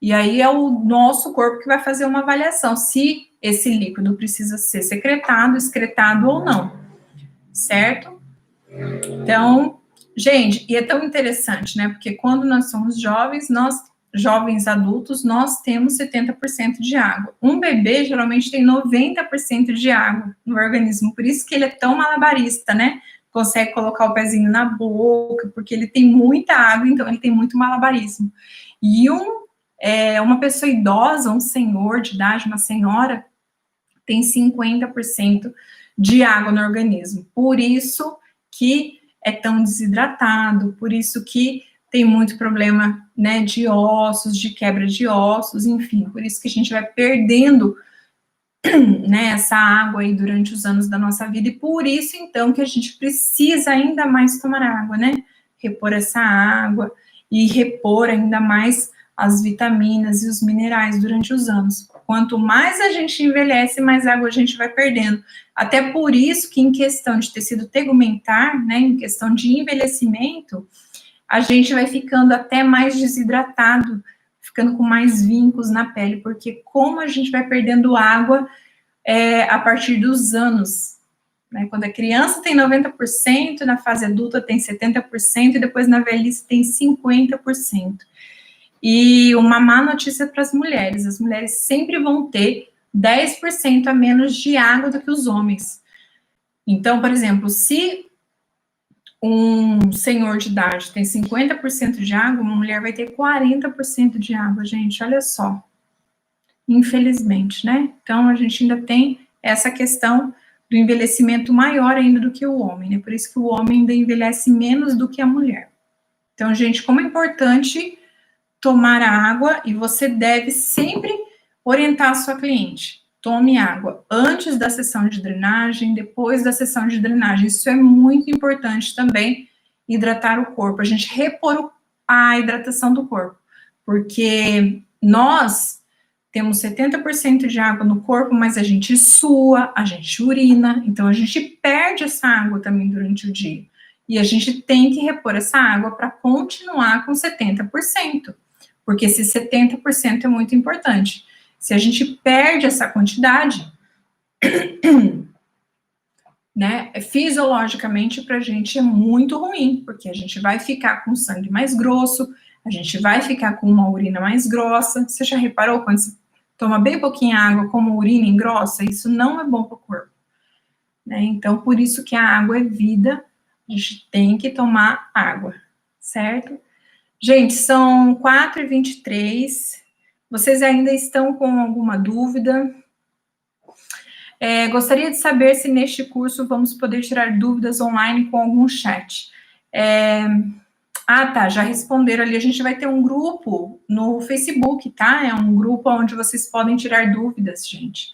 E aí é o nosso corpo que vai fazer uma avaliação se esse líquido precisa ser secretado, excretado ou não, certo? Então, gente, e é tão interessante, né? Porque quando nós somos jovens, jovens adultos, nós temos 70% de água. Um bebê geralmente tem 90% de água no organismo, por isso que ele é tão malabarista, né? Consegue colocar o pezinho na boca, porque ele tem muita água, então ele tem muito malabarismo. E uma pessoa idosa, um senhor de idade, uma senhora, tem 50% de água no organismo. Por isso que é tão desidratado, por isso que tem muito problema, né, de ossos, de quebra de ossos, enfim, por isso que a gente vai perdendo, né, essa água aí durante os anos da nossa vida, e por isso, então, que a gente precisa ainda mais tomar água, né, repor essa água e repor ainda mais as vitaminas e os minerais durante os anos. Quanto mais a gente envelhece, mais água a gente vai perdendo. Até por isso que em questão de tecido tegumentar, né, em questão de envelhecimento, a gente vai ficando até mais desidratado, ficando com mais vincos na pele, porque como a gente vai perdendo água a partir dos anos, né? Quando a criança tem 90%, na fase adulta tem 70%, e depois na velhice tem 50%. E uma má notícia para as mulheres sempre vão ter 10% a menos de água do que os homens. Então, por exemplo, se um senhor de idade tem 50% de água, uma mulher vai ter 40% de água, gente, olha só. Infelizmente, né? Então, a gente ainda tem essa questão do envelhecimento maior ainda do que o homem, né? Por isso que o homem ainda envelhece menos do que a mulher. Então, gente, como é importante tomar água, e você deve sempre orientar a sua cliente. Tome água antes da sessão de drenagem, depois da sessão de drenagem. Isso é muito importante também, hidratar o corpo, a gente repor a hidratação do corpo, porque nós temos 70% de água no corpo, mas a gente sua, a gente urina, então a gente perde essa água também durante o dia. E a gente tem que repor essa água para continuar com 70%, porque esse 70% é muito importante. Se a gente perde essa quantidade, né, fisiologicamente para a gente é muito ruim, porque a gente vai ficar com sangue mais grosso, a gente vai ficar com uma urina mais grossa. Você já reparou quando você toma bem pouquinha água, como urina engrossa? Isso não é bom para o corpo, né? Então, por isso que a água é vida, a gente tem que tomar água, certo? Gente, são 4h23, vocês ainda estão com alguma dúvida? Gostaria de saber se neste curso vamos poder tirar dúvidas online com algum chat. Ah, tá, já responderam ali. A gente vai ter um grupo no Facebook, tá? É um grupo onde vocês podem tirar dúvidas, gente.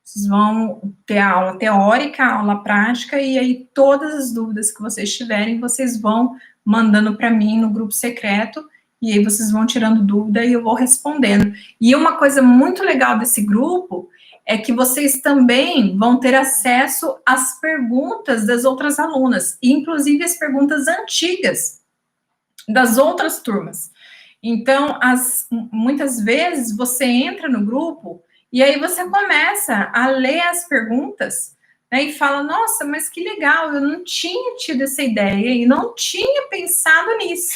Vocês vão ter a aula teórica, a aula prática, e aí todas as dúvidas que vocês tiverem, vocês vão mandando para mim no grupo secreto, e aí vocês vão tirando dúvida e eu vou respondendo. E uma coisa muito legal desse grupo é que vocês também vão ter acesso às perguntas das outras alunas, inclusive as perguntas antigas das outras turmas. Então, muitas vezes você entra no grupo e aí você começa a ler as perguntas, né, e fala, nossa, mas que legal, eu não tinha tido essa ideia e não tinha pensado nisso.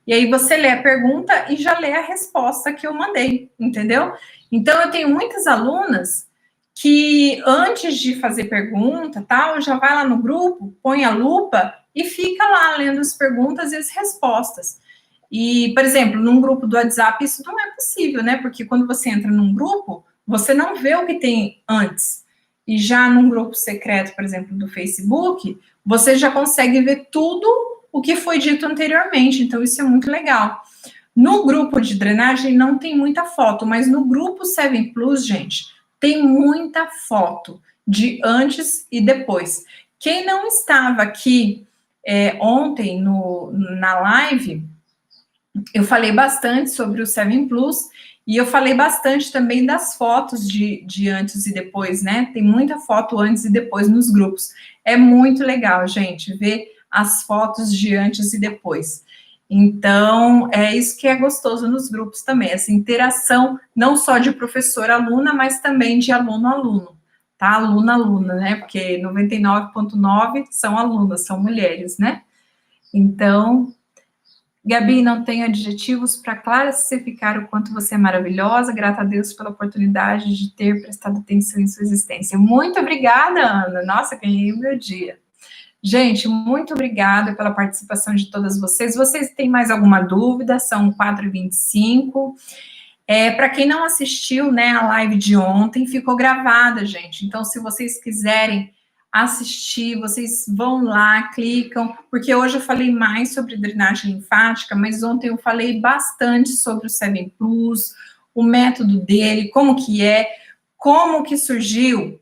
E aí você lê a pergunta e já lê a resposta que eu mandei, entendeu? Então, eu tenho muitas alunas que antes de fazer pergunta, tal, já vai lá no grupo, põe a lupa e fica lá lendo as perguntas e as respostas. E, por exemplo, num grupo do WhatsApp isso não é possível, né? Porque quando você entra num grupo, você não vê o que tem antes. E já num grupo secreto, por exemplo, do Facebook, você já consegue ver tudo o que foi dito anteriormente. Então, isso é muito legal. No grupo de drenagem não tem muita foto, mas no grupo 7 Plus, gente, tem muita foto de antes e depois. Quem não estava aqui ontem na live, eu falei bastante sobre o 7 Plus e eu falei bastante também das fotos de antes e depois, né? Tem muita foto antes e depois nos grupos. É muito legal, gente, ver as fotos de antes e depois. Então, é isso que é gostoso nos grupos também, essa interação não só de professor-aluna, mas também de aluno-aluno, tá? Aluna-aluna, né? Porque 99,9 são alunas, são mulheres, né? Então, Gabi, não tem adjetivos para classificar o quanto você é maravilhosa. Grata a Deus pela oportunidade de ter prestado atenção em sua existência. Muito obrigada, Ana. Nossa, ganhei o meu dia. Gente, muito obrigada pela participação de todas vocês. Vocês têm mais alguma dúvida? São 4h25. Para quem não assistiu, né, a live de ontem, ficou gravada, gente. Então, se vocês quiserem assistir, vocês vão lá, clicam, porque hoje eu falei mais sobre drenagem linfática, mas ontem eu falei bastante sobre o 7 Plus, o método dele, como que surgiu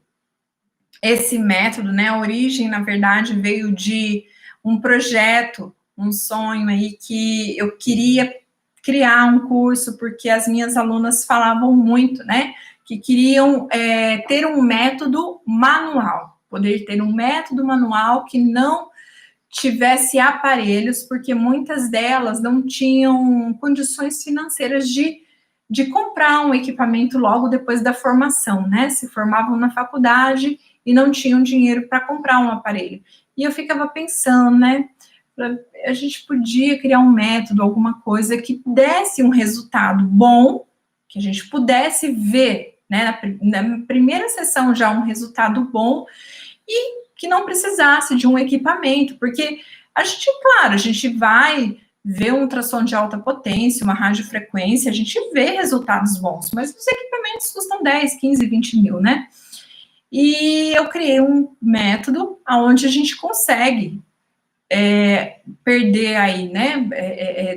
esse método, né? A origem, na verdade, veio de um projeto, um sonho aí que eu queria criar um curso, porque as minhas alunas falavam muito, né? Que queriam ter um método manual, poder ter um método manual que não tivesse aparelhos, porque muitas delas não tinham condições financeiras de comprar um equipamento logo depois da formação, né? Se formavam na faculdade e não tinham dinheiro para comprar um aparelho. E eu ficava pensando, né? A gente podia criar um método, alguma coisa que desse um resultado bom, que a gente pudesse ver, né? Na primeira sessão já um resultado bom e que não precisasse de um equipamento, porque a gente, claro, a gente vai ver um ultrassom de alta potência, uma radiofrequência, a gente vê resultados bons, mas os equipamentos custam 10, 15, 20 mil, né? E eu criei um método onde a gente consegue perder aí, né?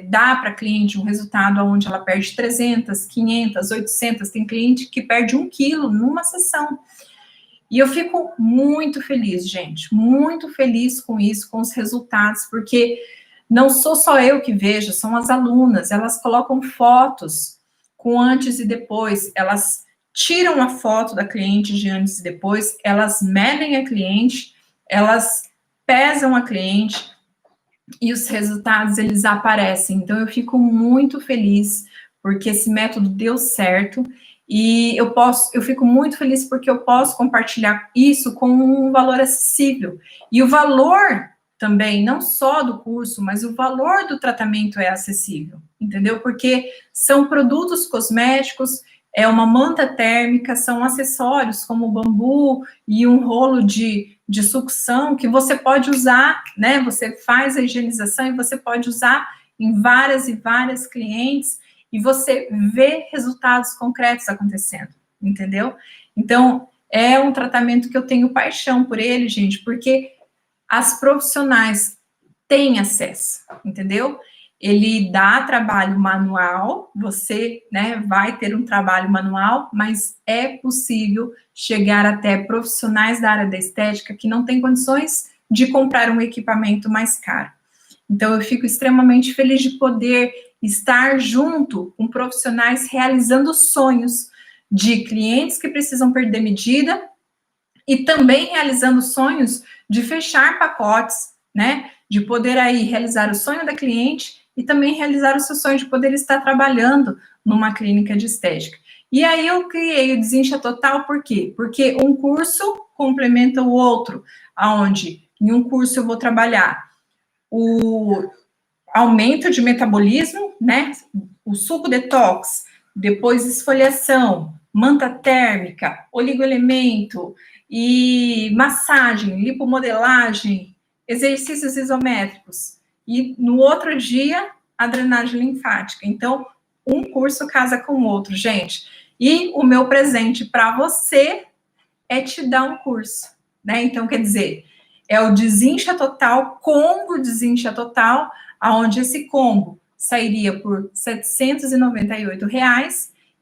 Dar para a cliente um resultado onde ela perde 300, 500, 800. Tem cliente que perde 1 quilo numa sessão. E eu fico muito feliz, gente, muito feliz com isso, com os resultados, porque não sou só eu que vejo, são as alunas, elas colocam fotos com antes e depois, elas tiram a foto da cliente de antes e depois, elas medem a cliente, elas pesam a cliente e os resultados, eles aparecem. Então, eu fico muito feliz porque esse método deu certo e eu fico muito feliz porque eu posso compartilhar isso com um valor acessível. E o valor também, não só do curso, mas o valor do tratamento é acessível, entendeu? Porque são produtos cosméticos, é uma manta térmica, são acessórios como o bambu e um rolo de sucção que você pode usar, né? Você faz a higienização e você pode usar em várias e várias clientes e você vê resultados concretos acontecendo, entendeu? Então, é um tratamento que eu tenho paixão por ele, gente, porque as profissionais tem acesso, entendeu? Ele dá trabalho manual, você, né, vai ter um trabalho manual, mas é possível chegar até profissionais da área da estética que não têm condições de comprar um equipamento mais caro. Então, eu fico extremamente feliz de poder estar junto com profissionais realizando sonhos de clientes que precisam perder medida e também realizando sonhos de fechar pacotes, né, de poder aí realizar o sonho da cliente e também realizar o seu sonho de poder estar trabalhando numa clínica de estética. E aí eu criei o Desincha Total, por quê? Porque um curso complementa o outro, aonde em um curso eu vou trabalhar o aumento de metabolismo, né, o suco detox, depois esfoliação, manta térmica, oligoelemento e massagem, lipomodelagem, exercícios isométricos. E no outro dia, a drenagem linfática. Então, um curso casa com o outro, gente. E o meu presente para você é te dar um curso, né? Então, quer dizer, é o Desincha Total, combo Desincha Total, aonde esse combo sairia por R$ 798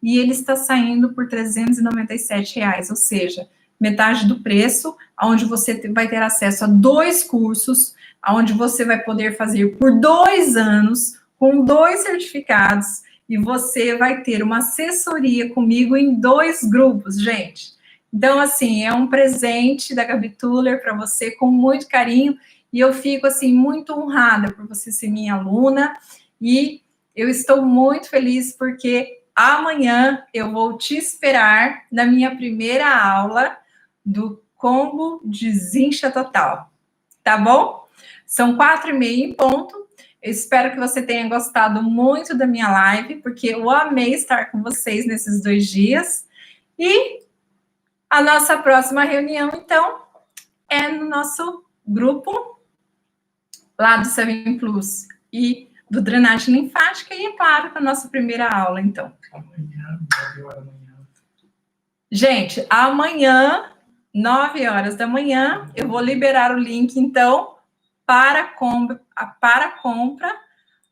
e ele está saindo por R$ 397, ou seja, metade do preço, onde você vai ter acesso a 2 cursos, onde você vai poder fazer por 2 anos, com 2 certificados, e você vai ter uma assessoria comigo em 2 grupos, gente. Então, assim, é um presente da Gabi Tuller para você, com muito carinho, e eu fico, assim, muito honrada por você ser minha aluna, e eu estou muito feliz porque amanhã eu vou te esperar na minha primeira aula do Combo Desincha Total, tá bom? São 4h30 em ponto. Eu espero que você tenha gostado muito da minha live, porque eu amei estar com vocês nesses 2 dias. E a nossa próxima reunião, então, é no nosso grupo lá do Seven Plus e do drenagem linfática, e, é claro, a nossa primeira aula, então. Amanhã, 9 horas da manhã. Gente, amanhã, 9 horas da manhã, eu vou liberar o link, então, para a compra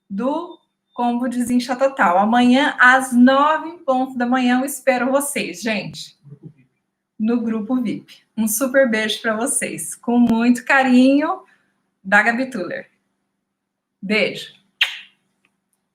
do Combo Desincha Total. Amanhã, às 9 em ponto da manhã, eu espero vocês, gente, no grupo VIP. Um super beijo para vocês, com muito carinho, da Gabi Tuller. Beijo.